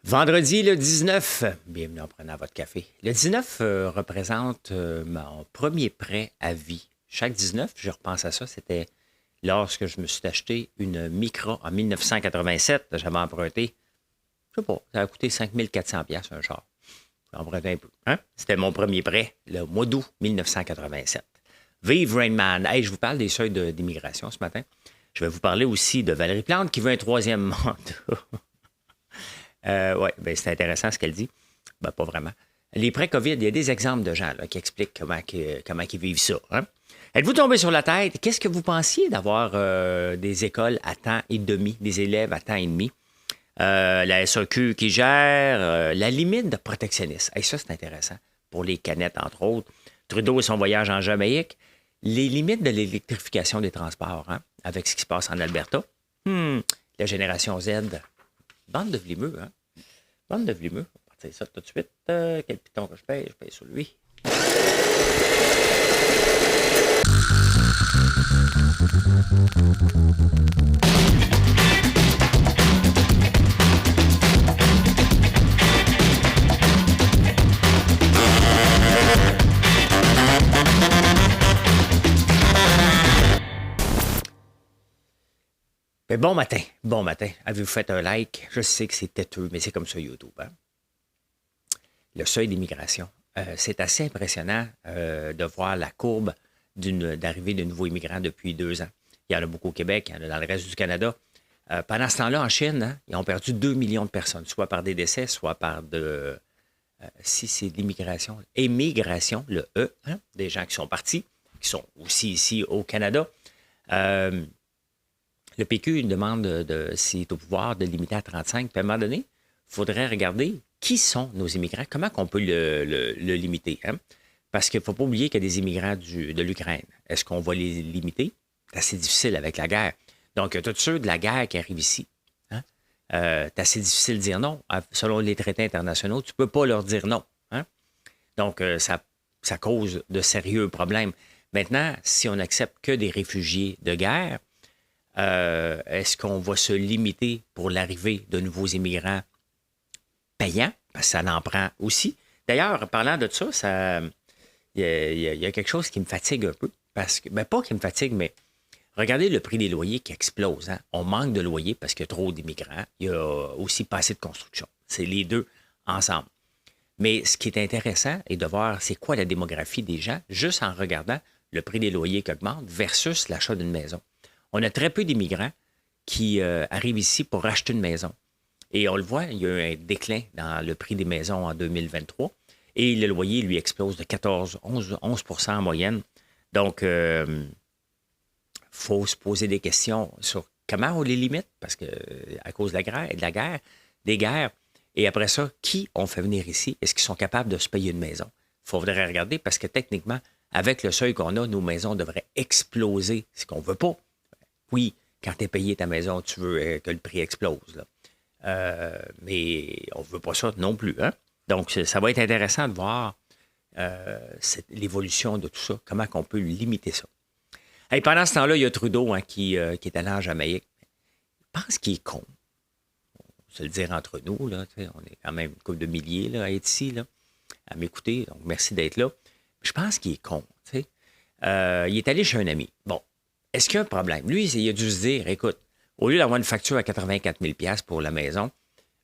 Vendredi le 19, bienvenue en prenant votre café. Le 19 représente mon premier prêt à vie. Chaque 19, je repense à ça, c'était lorsque je me suis acheté une Micra en 1987. J'avais emprunté, je sais pas, ça a coûté 5400$ un char. J'ai emprunté un peu. Hein? C'était mon premier prêt, le mois d'août 1987. Vive Rain Man! Hey, je vous parle des seuils d'immigration ce matin. Je vais vous parler aussi de Valérie Plante qui veut un troisième mandat. Oui, ben c'est intéressant ce qu'elle dit. Ben, pas vraiment. Les prêts COVID, il y a des exemples de gens là, qui expliquent comment ils vivent ça. Hein? Êtes-vous tombé sur la tête? Qu'est-ce que vous pensiez d'avoir des écoles à temps et demi, des élèves à temps et demi? La SAQ qui gère la limite de protectionnisme. Et ça, c'est intéressant. Pour les canettes, entre autres. Trudeau et son voyage en Jamaïque. Les limites de l'électrification des transports, hein, avec ce qui se passe en Alberta. La génération Z. Bande de vlimeux, hein? Bande de vlimeux. On va partir ça tout de suite. Quel piton que je paye? Je paye sur lui. Mais bon matin, bon matin. Avez-vous fait un like? Je sais que c'est têteux, mais c'est comme ça YouTube. Hein? Le seuil d'immigration. C'est assez impressionnant de voir la courbe d'arrivée de nouveaux immigrants depuis 2 ans. Il y en a beaucoup au Québec, il y en a dans le reste du Canada. Pendant ce temps-là, en Chine, hein, ils ont perdu 2 millions de personnes, soit par des décès, soit par si c'est de l'immigration, émigration, le E, hein, des gens qui sont partis, qui sont aussi ici au Canada. Le PQ demande, s'il est au pouvoir, de limiter à 35. Puis à un moment donné, il faudrait regarder qui sont nos immigrants, comment on peut le limiter. Hein? Parce qu'il ne faut pas oublier qu'il y a des immigrants de l'Ukraine. Est-ce qu'on va les limiter? C'est assez difficile avec la guerre. Donc, tous ceux de la guerre qui arrivent ici, hein? C'est assez difficile de dire non. Selon les traités internationaux, tu ne peux pas leur dire non. Hein? Donc, ça cause de sérieux problèmes. Maintenant, si on n'accepte que des réfugiés de guerre, est-ce qu'on va se limiter pour l'arrivée de nouveaux immigrants payants? Parce que ça en prend aussi. D'ailleurs, parlant de ça, il y a quelque chose qui me fatigue un peu. Parce que, pas qui me fatigue, mais regardez le prix des loyers qui explose. Hein? On manque de loyers parce qu'il y a trop d'immigrants. Il y a aussi pas assez de construction. C'est les deux ensemble. Mais ce qui est intéressant est de voir c'est quoi la démographie des gens juste en regardant le prix des loyers qui augmente versus l'achat d'une maison. On a très peu d'immigrants qui arrivent ici pour acheter une maison. Et on le voit, il y a eu un déclin dans le prix des maisons en 2023. Et le loyer, lui, explose de 11 en moyenne. Donc, il faut se poser des questions sur comment on les limite, parce que à cause de la guerre, des guerres. Et après ça, qui on fait venir ici? Est-ce qu'ils sont capables de se payer une maison? Il faudrait regarder parce que techniquement, avec le seuil qu'on a, nos maisons devraient exploser, ce qu'on ne veut pas. Oui, quand tu es payé ta maison, tu veux que le prix explose. Là. Mais on ne veut pas ça non plus. Hein? Donc, ça va être intéressant de voir l'évolution de tout ça, comment on peut limiter ça. Et pendant ce temps-là, il y a Trudeau hein, qui est allé en Jamaïque. Je pense qu'il est con. On va se le dire entre nous. Là, on est quand même une couple de milliers là, à être ici, là, à m'écouter. Donc, merci d'être là. Je pense qu'il est con. Il est allé chez un ami. Bon. Est-ce qu'il y a un problème? Lui, il a dû se dire, écoute, au lieu d'avoir une facture à 84 000 $ pour la maison,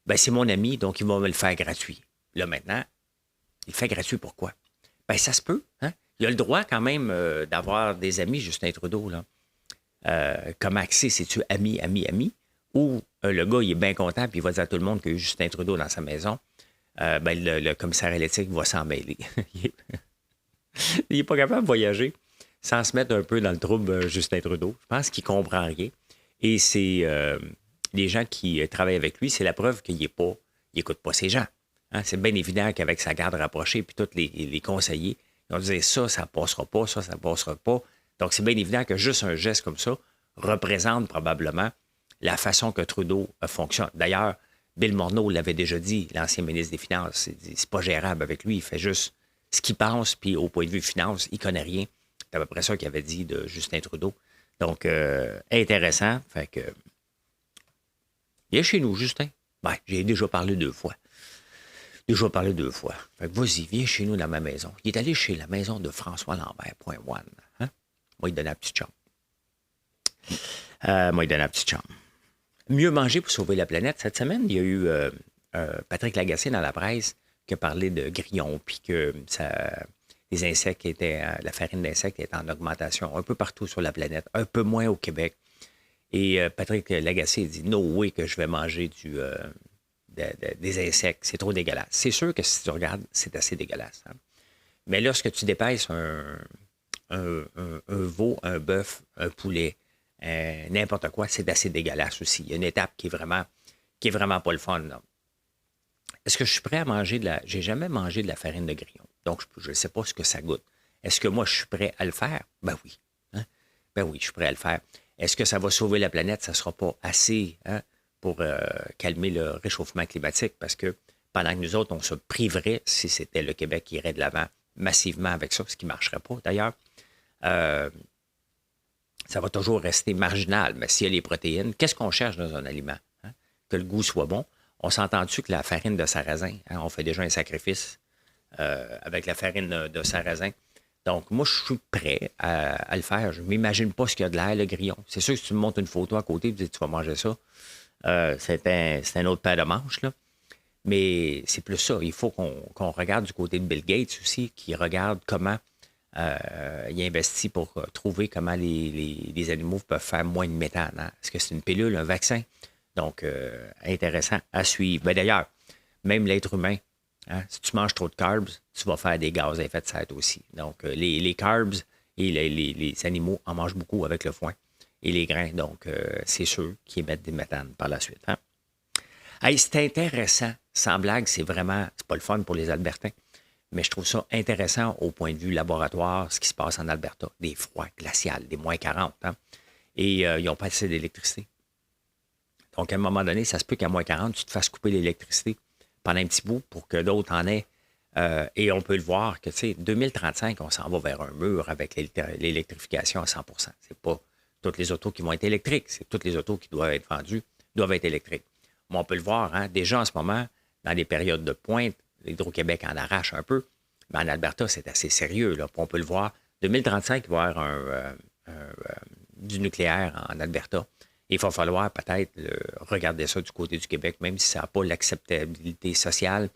ben c'est mon ami, donc il va me le faire gratuit. Là, maintenant, il le fait gratuit pourquoi? Ben ça se peut. Hein? Il a le droit quand même d'avoir des amis, Justin Trudeau. Là. Comme accès, c'est-tu ami, ou le gars, il est bien content puis il va dire à tout le monde qu'il y a Justin Trudeau dans sa maison. Ben le commissaire à l'éthique va s'en mêler. Il n'est pas capable de voyager sans se mettre un peu dans le trouble, Justin Trudeau. Je pense qu'il ne comprend rien. Et c'est les gens qui travaillent avec lui, c'est la preuve qu'il n'écoute pas ces gens. Hein? C'est bien évident qu'avec sa garde rapprochée, puis tous les conseillers, ils vont dire ça ne passera pas, ça ne passera pas. Donc, c'est bien évident que juste un geste comme ça représente probablement la façon que Trudeau fonctionne. D'ailleurs, Bill Morneau l'avait déjà dit, l'ancien ministre des Finances, c'est pas gérable avec lui, il fait juste ce qu'il pense, puis au point de vue finance, il ne connaît rien. C'est à peu près ça qu'il avait dit de Justin Trudeau. Donc, intéressant. Fait que, il est chez nous, Justin. Ben, j'ai déjà parlé 2 fois. Déjà parlé 2 fois. Fait que vas-y, viens chez nous dans ma maison. Il est allé chez la maison de François Lambert, point one. Hein? Moi, il donne un petit chum. Moi, il donne un petit chum. Mieux manger pour sauver la planète. Cette semaine, il y a eu Patrick Lagacé dans la presse qui a parlé de grillons, puis que les insectes étaient, la farine d'insectes était en augmentation un peu partout sur la planète, un peu moins au Québec. Et Patrick Lagacé dit no way que je vais manger des insectes, c'est trop dégueulasse. C'est sûr que si tu regardes, c'est assez dégueulasse. Hein? Mais lorsque tu dépêches un veau, un bœuf, un poulet, n'importe quoi, c'est assez dégueulasse aussi. Il y a une étape qui est vraiment pas le fun. Là. Est-ce que je suis prêt à manger J'ai jamais mangé de la farine de grillon. Donc, je ne sais pas ce que ça goûte. Est-ce que moi, je suis prêt à le faire? Ben oui. Hein? Ben oui, je suis prêt à le faire. Est-ce que ça va sauver la planète? Ça ne sera pas assez pour calmer le réchauffement climatique parce que pendant que nous autres, on se priverait, si c'était le Québec qui irait de l'avant massivement avec ça, ce qui ne marcherait pas d'ailleurs, ça va toujours rester marginal. Mais s'il y a les protéines, qu'est-ce qu'on cherche dans un aliment? Hein? Que le goût soit bon. On s'entend-tu que la farine de sarrasin, hein, on fait déjà un sacrifice avec la farine de sarrasin. Donc, moi, je suis prêt à le faire. Je ne m'imagine pas ce qu'il y a de l'air, le grillon. C'est sûr que si tu me montres une photo à côté et tu dis tu vas manger ça, c'est un autre paire de manches, là. Mais c'est plus ça. Il faut qu'on regarde du côté de Bill Gates aussi, qui regarde comment il investit pour trouver comment les animaux peuvent faire moins de méthane. Hein? Est-ce que c'est une pilule, un vaccin? Donc, intéressant à suivre. Ben, d'ailleurs, même l'être humain, hein, si tu manges trop de carbs, tu vas faire des gaz à effet de serre aussi. Donc, les carbs et les animaux en mangent beaucoup avec le foin et les grains. Donc, c'est ceux qui émettent des méthanes par la suite. Hein? Hey, c'est intéressant. Sans blague, c'est pas le fun pour les Albertains, mais je trouve ça intéressant au point de vue laboratoire, ce qui se passe en Alberta. Des froids glaciales, des moins 40. Hein? Et ils n'ont pas assez d'électricité. Donc, à un moment donné, ça se peut qu'à moins 40, tu te fasses couper l'électricité pendant un petit bout pour que d'autres en aient. Et on peut le voir que, tu sais, 2035, on s'en va vers un mur avec l'électrification à 100 %. C'est pas toutes les autos qui vont être électriques. C'est toutes les autos qui doivent être vendues doivent être électriques. Mais on peut le voir, hein, déjà en ce moment, dans les périodes de pointe, l'Hydro-Québec en arrache un peu. Mais en Alberta, c'est assez sérieux. Là. On peut le voir. 2035, il va y avoir du nucléaire en Alberta. Il va falloir peut-être regarder ça du côté du Québec, même si ça n'a pas l'acceptabilité sociale.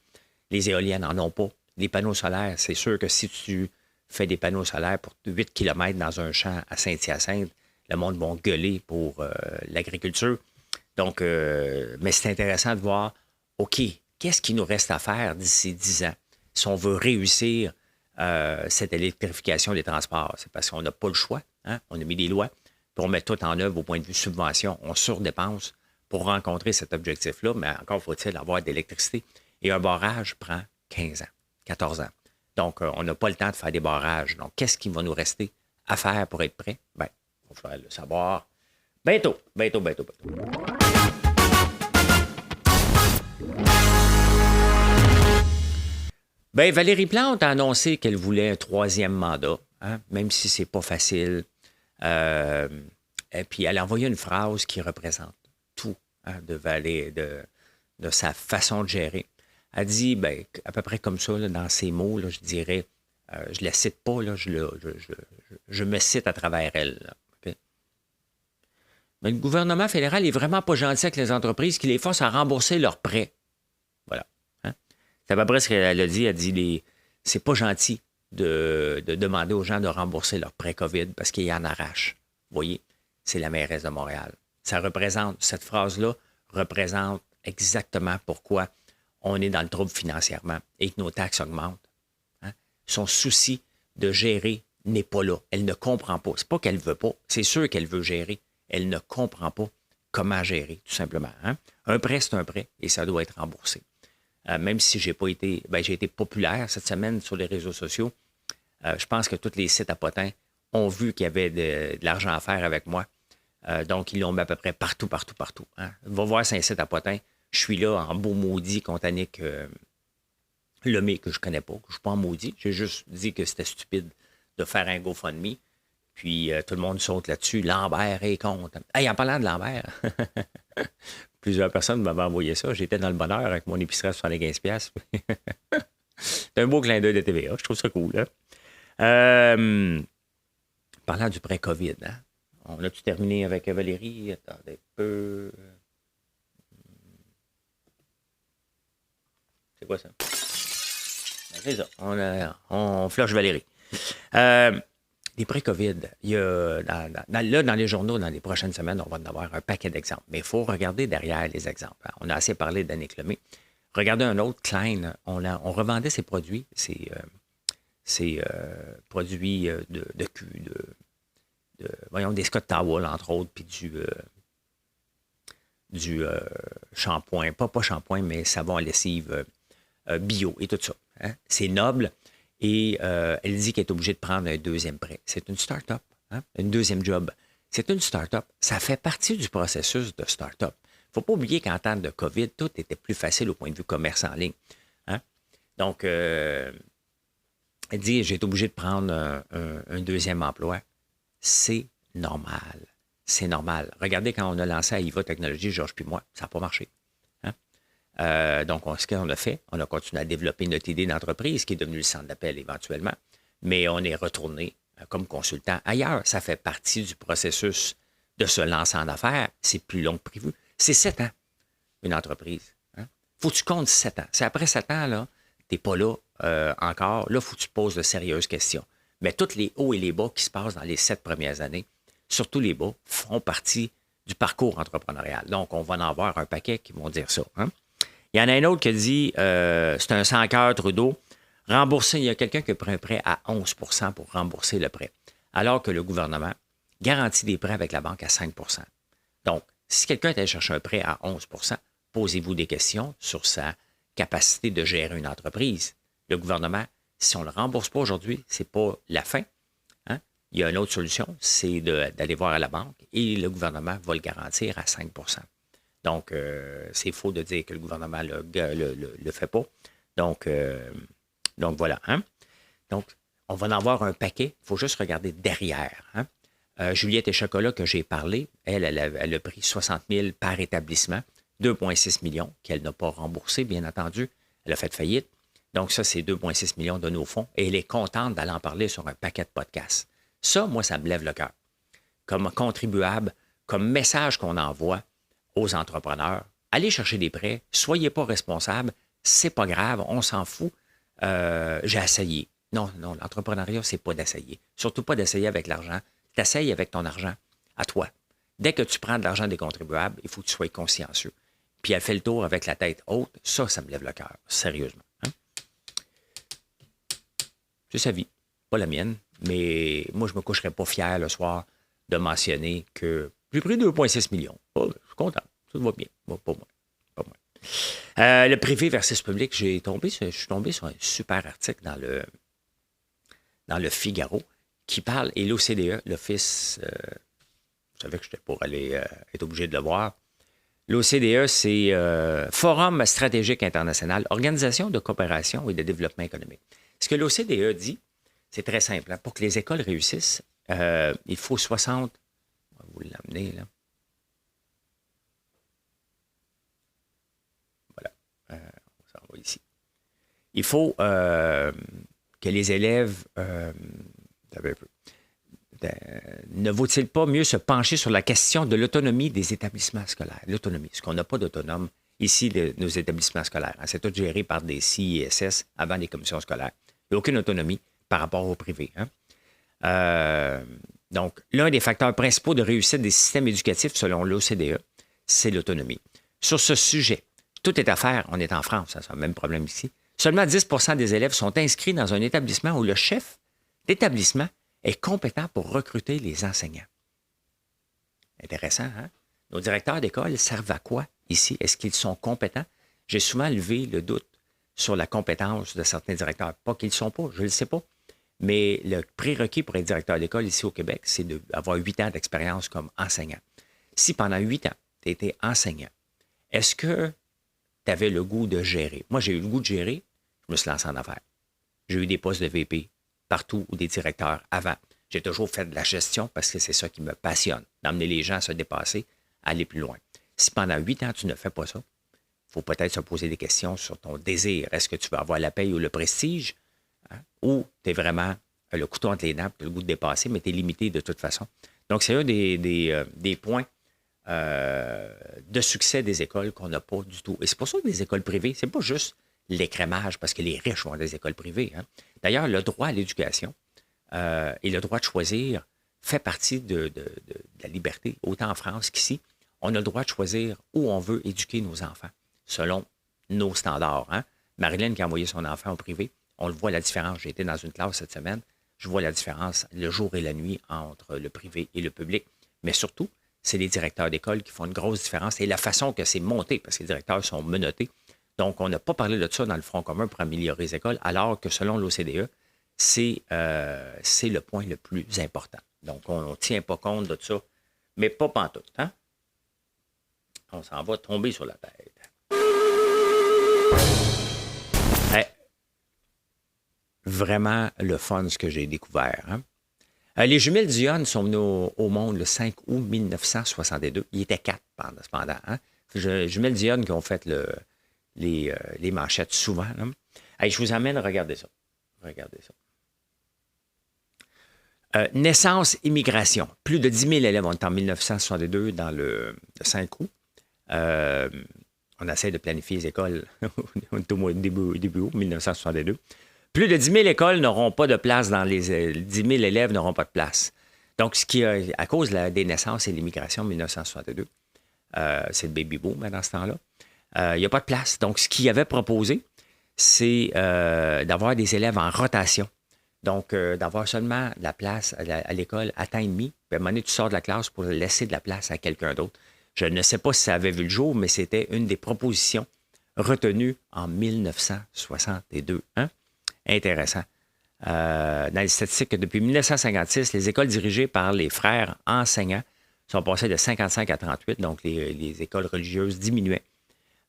Les éoliennes n'en ont pas. Les panneaux solaires, c'est sûr que si tu fais des panneaux solaires pour 8 km dans un champ à Saint-Hyacinthe, le monde va gueuler pour l'agriculture. Donc, mais c'est intéressant de voir, OK, qu'est-ce qu'il nous reste à faire d'ici 10 ans si on veut réussir cette électrification des transports? C'est parce qu'on n'a pas le choix. Hein? On a mis des lois. Puis on met tout en œuvre au point de vue subvention. On surdépense pour rencontrer cet objectif-là, mais encore faut-il avoir de l'électricité. Et un barrage prend 15 ans, 14 ans. Donc, on n'a pas le temps de faire des barrages. Donc, qu'est-ce qui va nous rester à faire pour être prêt? Bien, il va falloir le savoir bientôt. Bien, Valérie Plante a annoncé qu'elle voulait un 3e mandat, hein, même si c'est pas facile. Et puis, elle a envoyé une phrase qui représente tout hein, de sa façon de gérer. Elle dit, ben, à peu près comme ça, là, dans ses mots, là, je dirais, je ne la cite pas, là, je me cite à travers elle. Là, okay? Mais le gouvernement fédéral n'est vraiment pas gentil avec les entreprises qui les forcent à rembourser leurs prêts. Voilà. Hein? C'est à peu près ce qu'elle a dit. Elle dit, c'est pas gentil de demander aux gens de rembourser leurs prêts COVID parce qu'ils en arrachent. Vous voyez, c'est la mairesse de Montréal. Cette phrase-là représente exactement pourquoi on est dans le trouble financièrement et que nos taxes augmentent. Hein? Son souci de gérer n'est pas là. Elle ne comprend pas. C'est pas qu'elle veut pas. C'est sûr qu'elle veut gérer. Elle ne comprend pas comment gérer, tout simplement. Hein? Un prêt, c'est un prêt et ça doit être remboursé. Même si j'ai été populaire cette semaine sur les réseaux sociaux, je pense que tous les sites à potins ont vu qu'il y avait de l'argent à faire avec moi. Donc, ils l'ont mis à peu près partout. Hein? Va voir sur un site à potins. Je suis là en beau maudit contre Annick Lemay, que je connais pas, que je ne suis pas en maudit. J'ai juste dit que c'était stupide de faire un GoFundMe. Puis tout le monde saute là-dessus. Lambert est contre. Hey, en parlant de Lambert, Plusieurs personnes m'avaient envoyé ça. J'étais dans le bonheur avec mon épicerie à 75$. C'est un beau clin d'œil de TVA. Je trouve ça cool. Hein? Parlant du prêt COVID, hein? On a-tu terminé avec Valérie? Attendez un peu. C'est quoi ça? Ben, c'est ça. On flush Valérie. Les prêts COVID, il y a, dans les journaux, dans les prochaines semaines, on va en avoir un paquet d'exemples. Mais il faut regarder derrière les exemples. Hein. On a assez parlé d'Annick Lemay. Regardez un autre, Klein. On revendait ses produits, ses produits de cul, voyons, des Scott Towel, entre autres, puis du shampoing, pas shampoing, mais savon à lessive bio et tout ça. Hein. C'est noble. Et elle dit qu'elle est obligée de prendre un deuxième prêt. C'est une start-up, hein? Une deuxième job. C'est une start-up. Ça fait partie du processus de start-up. Il ne faut pas oublier qu'en temps de COVID, tout était plus facile au point de vue commerce en ligne. Hein? Donc, elle dit, j'ai été obligé de prendre un deuxième emploi. C'est normal. C'est normal. Regardez quand on a lancé Aïva Technologies, Georges puis moi, ça n'a pas marché. Donc, ce qu'on a fait, on a continué à développer notre idée d'entreprise qui est devenue le centre d'appel éventuellement, mais on est retourné comme consultant ailleurs. Ça fait partie du processus de se lancer en affaires. C'est plus long que prévu. C'est 7 ans, une entreprise. Hein? Faut que tu comptes 7 ans. C'est après 7 ans, là, tu n'es pas là encore. Là, il faut que tu te poses de sérieuses questions. Mais tous les hauts et les bas qui se passent dans les 7 premières années, surtout les bas, font partie du parcours entrepreneurial. Donc, on va en avoir un paquet qui vont dire ça. Hein? Il y en a un autre qui a dit, c'est un sans-cœur, Trudeau, rembourser, il y a quelqu'un qui a pris un prêt à 11 % pour rembourser le prêt, alors que le gouvernement garantit des prêts avec la banque à 5 %. Donc, si quelqu'un est allé chercher un prêt à 11 %, posez-vous des questions sur sa capacité de gérer une entreprise. Le gouvernement, si on ne le rembourse pas aujourd'hui, ce n'est pas la fin. Hein? Il y a une autre solution, c'est d'aller voir à la banque et le gouvernement va le garantir à 5 %. Donc, c'est faux de dire que le gouvernement ne le fait pas. Donc voilà. Hein? Donc, on va en avoir un paquet. Il faut juste regarder derrière. Hein? Juliette et Chocolat, que j'ai parlé, elle a pris 60 000 par établissement, 2,6 millions qu'elle n'a pas remboursé, bien entendu. Elle a fait faillite. Donc, ça, c'est 2,6 millions de nos fonds. Et elle est contente d'aller en parler sur un paquet de podcasts. Ça, moi, ça me lève le cœur. Comme contribuable, comme message qu'on envoie aux entrepreneurs, allez chercher des prêts, soyez pas responsables, c'est pas grave, on s'en fout, j'ai essayé. Non, l'entrepreneuriat, c'est pas d'essayer. Surtout pas d'essayer avec l'argent. T'essayes avec ton argent à toi. Dès que tu prends de l'argent des contribuables, il faut que tu sois consciencieux. Puis elle fait le tour avec la tête haute, ça me lève le cœur, sérieusement. Hein? C'est sa vie, pas la mienne, mais moi, je me coucherais pas fier le soir de mentionner que j'ai pris 2,6 millions. Oh, je suis content. Ça va bien. Bon, pas moi. Le privé versus public, je suis tombé sur un super article dans le Figaro qui parle, et l'OCDE, l'Office, je savais que j'étais pour aller être obligé de le voir. L'OCDE, c'est Forum stratégique international, Organisation de coopération et de développement économique. Ce que l'OCDE dit, c'est très simple. Hein, pour que les écoles réussissent, il faut 60... Vous l'amenez, là. Voilà. On s'en va ici. Il faut que les élèves... ne vaut-il pas mieux se pencher sur la question de l'autonomie des établissements scolaires? L'autonomie, parce qu'on n'a pas d'autonome ici, nos établissements scolaires. Hein, c'est tout géré par des CISS avant les commissions scolaires. Il n'y a aucune autonomie par rapport au privé. Hein? Donc, l'un des facteurs principaux de réussite des systèmes éducatifs, selon l'OCDE, c'est l'autonomie. Sur ce sujet, tout est à faire. On est en France, c'est le même problème ici. Seulement 10 % des élèves sont inscrits dans un établissement où le chef d'établissement est compétent pour recruter les enseignants. Intéressant, hein? Nos directeurs d'école servent à quoi ici? Est-ce qu'ils sont compétents? J'ai souvent levé le doute sur la compétence de certains directeurs. Pas qu'ils ne le sont pas, je ne le sais pas. Mais le prérequis pour être directeur d'école ici au Québec, c'est d'avoir 8 ans d'expérience comme enseignant. Si pendant 8 ans, tu étais enseignant, est-ce que tu avais le goût de gérer? Moi, j'ai eu le goût de gérer, je me suis lancé en affaires. J'ai eu des postes de VP partout ou des directeurs avant. J'ai toujours fait de la gestion parce que c'est ça qui me passionne, d'emmener les gens à se dépasser, à aller plus loin. Si pendant 8 ans, tu ne fais pas ça, il faut peut-être se poser des questions sur ton désir. Est-ce que tu veux avoir la paye ou le prestige? Hein? Ou tu es vraiment le couteau entre les dents, tu as le goût de dépasser, mais tu es limité de toute façon. Donc, c'est un des points de succès des écoles qu'on n'a pas du tout. Et c'est pour ça que les écoles privées, c'est pas juste l'écrémage, parce que les riches vont à des écoles privées. Hein. D'ailleurs, le droit à l'éducation et le droit de choisir fait partie de la liberté, autant en France qu'ici. On a le droit de choisir où on veut éduquer nos enfants, selon nos standards. Hein. Marilyn qui a envoyé son enfant au privé, on le voit la différence. J'ai été dans une classe cette semaine, je vois la différence le jour et la nuit entre le privé et le public. Mais surtout, c'est les directeurs d'école qui font une grosse différence et la façon que c'est monté, parce que les directeurs sont menottés. Donc, on n'a pas parlé de ça dans le Front commun pour améliorer les écoles, alors que selon l'OCDE, c'est le point le plus important. Donc, on ne tient pas compte de ça, mais pas pantoute. Hein? On s'en va tomber sur la tête. Hey, vraiment le fun, ce que j'ai découvert. Hein? Les jumelles Dionne sont venues au monde le 5 août 1962. Il était 4 cependant. Hein? Jumelles Dionne qui ont fait les manchettes souvent. Là. Hey, je vous amène à regarder ça. Regardez ça. Naissance, immigration. Plus de 10 000 élèves. On est en 1962 dans le 5 août. On essaie de planifier les écoles. On est au début août 1962. Plus de 10 000 écoles n'auront pas de place dans les 10 000 élèves n'auront pas de place. Donc, ce qui à cause des naissances et de l'immigration en 1962, c'est le baby boom dans ce temps-là. Il n'y a pas de place. Donc, ce qu'il avait proposé, c'est d'avoir des élèves en rotation. Donc, d'avoir seulement de la place à l'école à temps et demi. Puis à un moment donné, tu sors de la classe pour laisser de la place à quelqu'un d'autre. Je ne sais pas si ça avait vu le jour, mais c'était une des propositions retenues en 1962. Hein? Intéressant. Dans les statistiques, depuis 1956, les écoles dirigées par les frères enseignants sont passées de 55 à 38, donc les écoles religieuses diminuaient.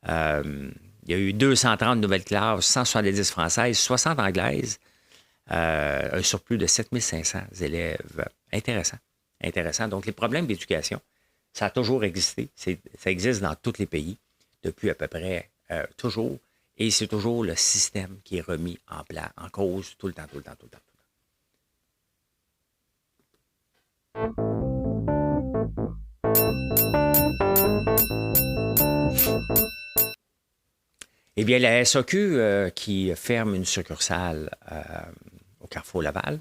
Il y a eu 230 nouvelles classes, 170 françaises, 60 anglaises, un surplus de 7500 élèves. Intéressant. Intéressant. Donc, les problèmes d'éducation, ça a toujours existé. Ça existe dans tous les pays depuis à peu près toujours. Et c'est toujours le système qui est remis en cause tout le temps. Eh bien, la SAQ qui ferme une succursale au Carrefour Laval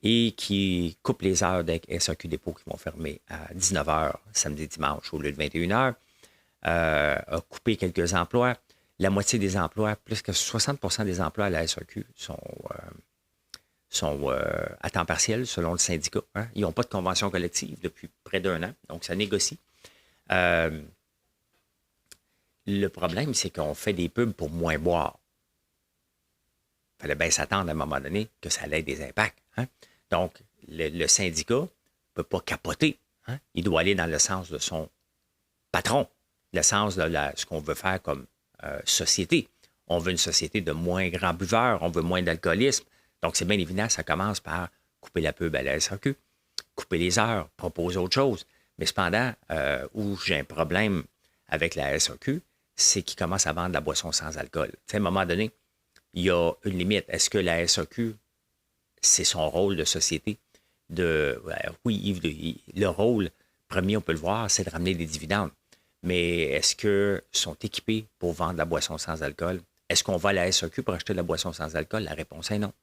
et qui coupe les heures des SAQ dépôts qui vont fermer à 19h samedi, dimanche au lieu de 21h, a coupé quelques emplois. La moitié des emplois, plus que 60% des emplois à la SAQ sont à temps partiel selon le syndicat. Hein? Ils n'ont pas de convention collective depuis près d'un an, donc ça négocie. Le problème, c'est qu'on fait des pubs pour moins boire. Il fallait bien s'attendre à un moment donné que ça ait des impacts. Hein? Donc, le syndicat ne peut pas capoter. Hein? Il doit aller dans le sens de son patron, le sens de ce qu'on veut faire comme société. On veut une société de moins grands buveurs, on veut moins d'alcoolisme. Donc, c'est bien évident, ça commence par couper la pub à la SAQ, couper les heures, proposer autre chose. Mais cependant, où j'ai un problème avec la SAQ, c'est qu'ils commencent à vendre de la boisson sans alcool. Tu sais, à un moment donné, il y a une limite. Est-ce que la SAQ, c'est son rôle de société? Oui, le rôle premier, on peut le voir, c'est de ramener des dividendes. Mais est-ce qu'ils sont équipés pour vendre de la boisson sans alcool? Est-ce qu'on va à la SAQ pour acheter de la boisson sans alcool? La réponse est non.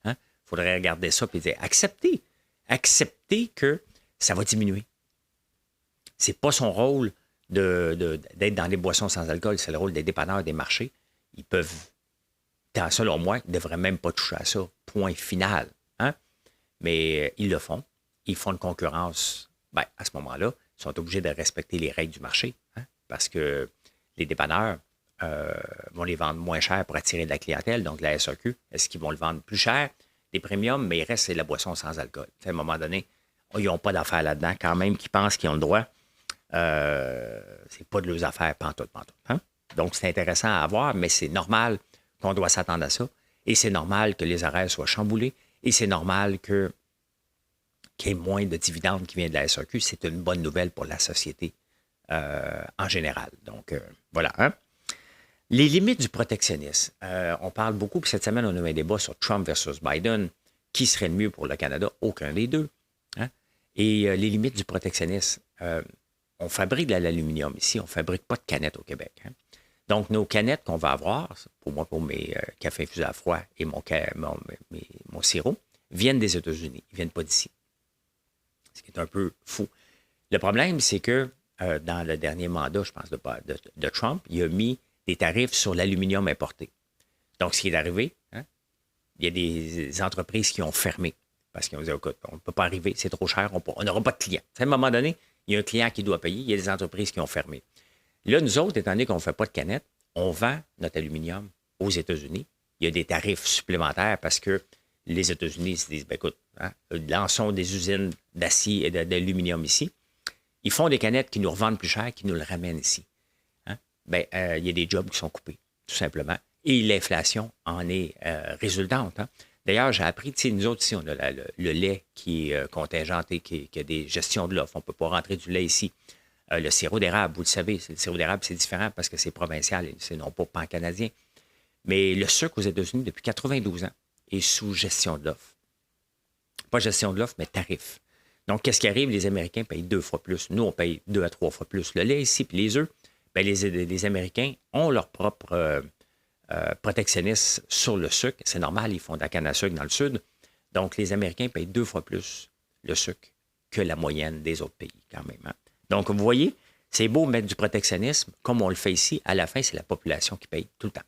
Il faudrait regarder ça et dire accepter que ça va diminuer. C'est pas son rôle d'être dans les boissons sans alcool, c'est le rôle des dépanneurs des marchés. Ils peuvent, selon moi, ils ne devraient même pas toucher à ça. Point final. Hein? Mais ils le font. Ils font une concurrence. Bien, à ce moment-là, ils sont obligés de respecter les règles du marché. Hein? Parce que les dépanneurs vont les vendre moins cher pour attirer de la clientèle. Donc, la SAQ, est-ce qu'ils vont le vendre plus cher? Des premiums, mais il reste, c'est la boisson sans alcool. À un moment donné, ils n'ont pas d'affaires là-dedans. Quand même, qu'ils pensent qu'ils ont le droit, c'est pas de leurs affaires pantoute. Hein? Donc, c'est intéressant à voir, mais c'est normal qu'on doit s'attendre à ça. Et c'est normal que les horaires soient chamboulés. Et c'est normal qu'il y ait moins de dividendes qui viennent de la SAQ. C'est une bonne nouvelle pour la société en général. Donc, voilà. Hein? Les limites du protectionnisme. On parle beaucoup, puis cette semaine, on a eu un débat sur Trump versus Biden. Qui serait le mieux pour le Canada? Aucun des deux. Hein? Et les limites du protectionnisme. On fabrique de l'aluminium ici, on ne fabrique pas de canettes au Québec. Hein? Donc, nos canettes qu'on va avoir, pour moi, pour mes cafés infusés à froid et mon sirop, viennent des États-Unis. Ils ne viennent pas d'ici. Ce qui est un peu fou. Le problème, c'est que dans le dernier mandat, je pense, de Trump, il a mis des tarifs sur l'aluminium importé. Donc, ce qui est arrivé, hein, il y a des entreprises qui ont fermé parce qu'ils ont dit, écoute, on ne peut pas arriver, c'est trop cher, on n'aura pas de clients. À un moment donné, il y a un client qui doit payer, il y a des entreprises qui ont fermé. Là, nous autres, étant donné qu'on ne fait pas de canettes, on vend notre aluminium aux États-Unis. Il y a des tarifs supplémentaires parce que les États-Unis se disent, écoute, hein, lançons des usines d'acier et d'aluminium ici. Ils font des canettes qui nous revendent plus cher, qui nous le ramènent ici. Hein? Il y a des jobs qui sont coupés, tout simplement. Et l'inflation en est résultante. Hein? D'ailleurs, j'ai appris, nous autres ici, on a le lait qui est contingenté, qui a des gestions de l'offre. On ne peut pas rentrer du lait ici. Le sirop d'érable, vous le savez, le sirop d'érable, c'est différent parce que c'est provincial et c'est non pas pan-canadien. Mais le sucre aux États-Unis, depuis 92 ans, est sous gestion de l'offre. Pas gestion de l'offre, mais tarif. Donc, qu'est-ce qui arrive? Les Américains payent 2 fois plus. Nous, on paye 2 à 3 fois plus. Le lait ici, puis les œufs, les Américains ont leur propre protectionnisme sur le sucre. C'est normal, ils font de la canne à sucre dans le sud. Donc, les Américains payent 2 fois plus le sucre que la moyenne des autres pays, quand même. Hein? Donc, vous voyez, c'est beau mettre du protectionnisme, comme on le fait ici. À la fin, c'est la population qui paye tout le temps.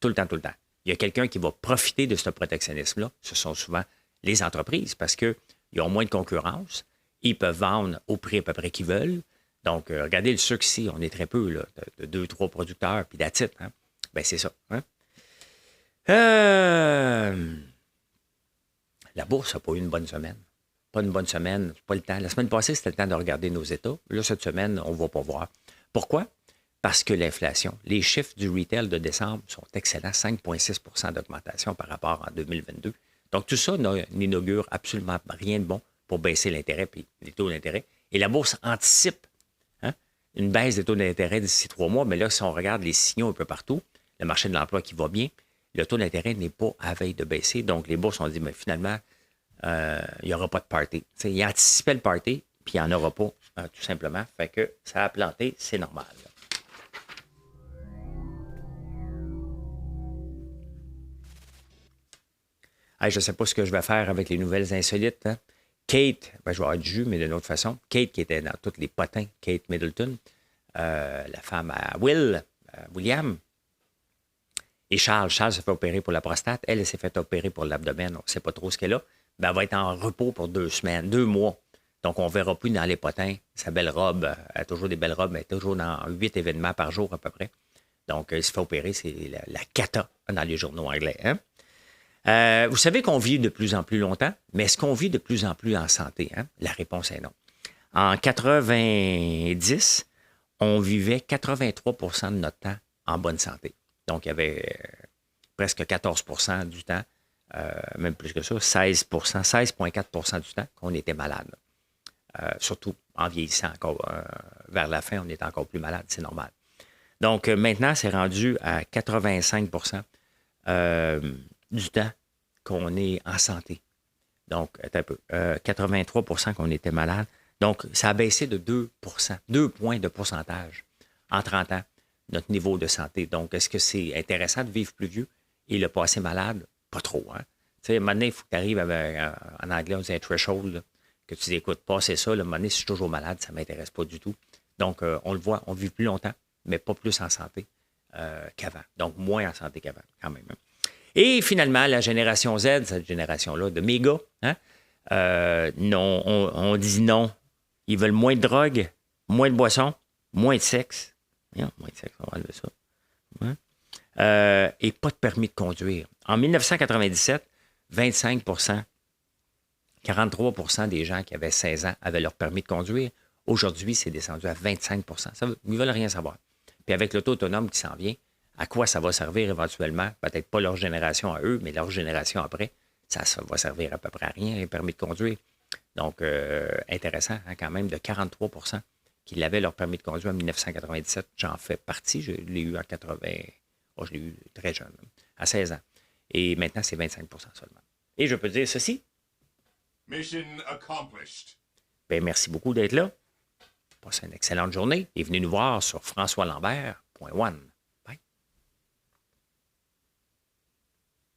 Tout le temps, tout le temps. Il y a quelqu'un qui va profiter de ce protectionnisme-là. Ce sont souvent les entreprises parce qu'ils ont moins de concurrence. Ils peuvent vendre au prix à peu près qu'ils veulent. Donc, regardez le sucre ici, on est très peu, là, de 2-3 producteurs, puis that's it. Hein? Ben, c'est ça. Hein? La bourse n'a pas eu une bonne semaine. Pas une bonne semaine, pas le temps. La semaine passée, c'était le temps de regarder nos états. Là, cette semaine, on ne va pas voir. Pourquoi? Parce que l'inflation, les chiffres du retail de décembre sont excellents, 5,6 d'augmentation par rapport à 2022. Donc, tout ça n'inaugure absolument rien de bon pour baisser l'intérêt et les taux d'intérêt. Et la bourse anticipe une baisse des taux d'intérêt d'ici 3 mois. Mais là, si on regarde les signaux un peu partout, le marché de l'emploi qui va bien, le taux d'intérêt n'est pas à veille de baisser. Donc, les bourses ont dit, mais finalement, il n'y aura pas de party. T'sais, ils anticipaient le party, puis il n'y en aura pas, tout simplement. Fait que ça a planté, c'est normal. Hey, je ne sais pas ce que je vais faire avec les nouvelles insolites. Hein? Kate, je vais avoir du jus, mais d'une autre façon. Kate, qui était dans tous les potins, Kate Middleton, la femme à William. Et Charles s'est fait opérer pour la prostate. Elle s'est fait opérer pour l'abdomen. On ne sait pas trop ce qu'elle a. Ben, elle va être en repos pour 2 semaines, 2 mois. Donc, on ne verra plus dans les potins sa belle robe. Elle a toujours des belles robes, mais elle est toujours dans 8 événements par jour à peu près. Donc, elle se fait opérer, c'est la cata dans les journaux anglais. Hein? Vous savez qu'on vit de plus en plus longtemps, mais est-ce qu'on vit de plus en plus en santé? Hein? La réponse est non. En 90, on vivait 83 de notre temps en bonne santé. Donc, il y avait presque 14 du temps, même plus que ça, 16,4 du temps qu'on était malade. Surtout en vieillissant encore. Vers la fin, on est encore plus malade, c'est normal. Donc, maintenant, c'est rendu à 85 du temps qu'on est en santé. Donc, un peu. 83 qu'on était malade. Donc, ça a baissé de 2 points de pourcentage en 30 ans, notre niveau de santé. Donc, est-ce que c'est intéressant de vivre plus vieux et le passer malade? Pas trop. Hein? Tu sais, maintenant, il faut que tu arrives avec, en anglais, on dit un threshold, là, que tu dis, écoute, passer ça, là, maintenant, si je suis toujours malade, ça ne m'intéresse pas du tout. Donc, on le voit, on vit plus longtemps, mais pas plus en santé qu'avant. Donc, moins en santé qu'avant, quand même. Hein? Et finalement, la génération Z, cette génération-là de méga, hein, non, on dit non. Ils veulent moins de drogue, moins de boissons, moins de sexe. Non, moins de sexe, on va enlever ça. Hein? Et pas de permis de conduire. En 1997, 25 43 des gens qui avaient 16 ans avaient leur permis de conduire. Aujourd'hui, c'est descendu à 25 ils ne veulent rien savoir. Puis avec l'auto autonome qui s'en vient, à quoi ça va servir éventuellement? Peut-être pas leur génération à eux, mais leur génération après, ça va servir à peu près à rien, les permis de conduire. Donc, intéressant, hein, quand même, de 43 qui avaient leur permis de conduire en 1997. J'en fais partie. Je l'ai eu en 80. Oh, je l'ai eu très jeune, à 16 ans. Et maintenant, c'est 25 seulement. Et je peux dire ceci. Mission accomplished. Bien, merci beaucoup d'être là. Passez une excellente journée et venez nous voir sur françoislambert.one.